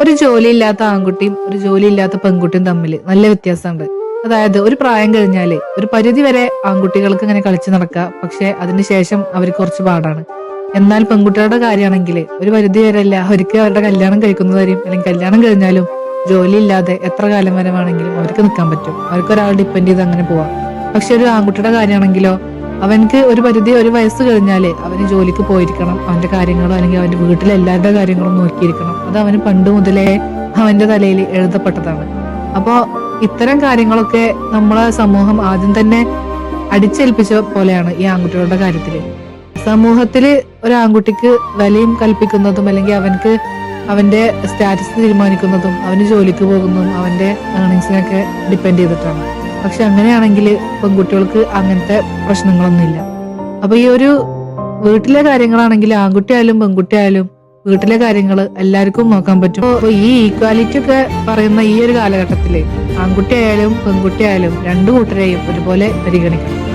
ഒരു ജോലിയില്ലാത്ത ആൺകുട്ടിയും ഒരു ജോലിയില്ലാത്ത പെൺകുട്ടിയും തമ്മിൽ നല്ല വ്യത്യാസമുണ്ട്. അതായത് ഒരു പ്രായം കഴിഞ്ഞാല് ഒരു പരിധി വരെ ആൺകുട്ടികൾക്ക് ഇങ്ങനെ കളിച്ചു നടക്കുക, പക്ഷെ അതിനുശേഷം അവർക്ക് കുറച്ച് പാടാണ്. എന്നാൽ പെൺകുട്ടികളുടെ കാര്യമാണെങ്കിൽ ഒരു പരിധി വരെ അല്ല, അവർക്ക് അവരുടെ കല്യാണം കഴിക്കുന്നത് വരെയും അല്ലെങ്കിൽ കല്യാണം കഴിഞ്ഞാലും ജോലിയില്ലാതെ എത്ര കാലം വരെ വേണമെങ്കിലും അവർക്ക് നിൽക്കാൻ പറ്റും. അവർക്ക് ഒരാൾ ഡിപ്പെൻഡ് ചെയ്ത് അങ്ങനെ പോവാം. പക്ഷെ ഒരു ആൺകുട്ടിയുടെ കാര്യമാണെങ്കിലോ, അവനക്ക് ഒരു പരിധി ഒരു വയസ്സ് കഴിഞ്ഞാല് അവന് ജോലിക്ക് പോയിരിക്കണം. അവന്റെ കാര്യങ്ങളോ അല്ലെങ്കിൽ അവന്റെ വീട്ടിലെ എല്ലാവരുടെ കാര്യങ്ങളും നോക്കിയിരിക്കണം. അത് അവന് പണ്ട് മുതലേ അവന്റെ തലയിൽ എഴുതപ്പെട്ടതാണ്. അപ്പോ ഇത്തരം കാര്യങ്ങളൊക്കെ നമ്മളെ സമൂഹം ആദ്യം തന്നെ അടിച്ചേൽപ്പിച്ച പോലെയാണ് ഈ ആൺകുട്ടികളുടെ കാര്യത്തില്. സമൂഹത്തില് ഒരു ആൺകുട്ടിക്ക് വിലയും കൽപ്പിക്കുന്നതും അല്ലെങ്കിൽ അവൻക്ക് അവന്റെ സ്റ്റാറ്റസ് തീരുമാനിക്കുന്നതും അവന് ജോലിക്ക് പോകുന്നതും അവന്റെ ഏർണിങ്സിനൊക്കെ ഡിപ്പെൻഡ് ചെയ്തിട്ടാണ്. പക്ഷെ അങ്ങനെയാണെങ്കിൽ പെൺകുട്ടികൾക്ക് അങ്ങനത്തെ പ്രശ്നങ്ങളൊന്നുമില്ല. അപ്പൊ ഈ ഒരു വീട്ടിലെ കാര്യങ്ങളാണെങ്കിൽ ആൺകുട്ടിയായാലും പെൺകുട്ടിയായാലും വീട്ടിലെ കാര്യങ്ങൾ എല്ലാവർക്കും നോക്കാൻ പറ്റും. അപ്പൊ ഈ ഈക്വാലിറ്റി ഒക്കെ പറയുന്ന ഈ ഒരു കാലഘട്ടത്തില് ആൺകുട്ടിയായാലും പെൺകുട്ടിയായാലും രണ്ടു കൂട്ടരെയും ഒരുപോലെ പരിഗണിക്കണം.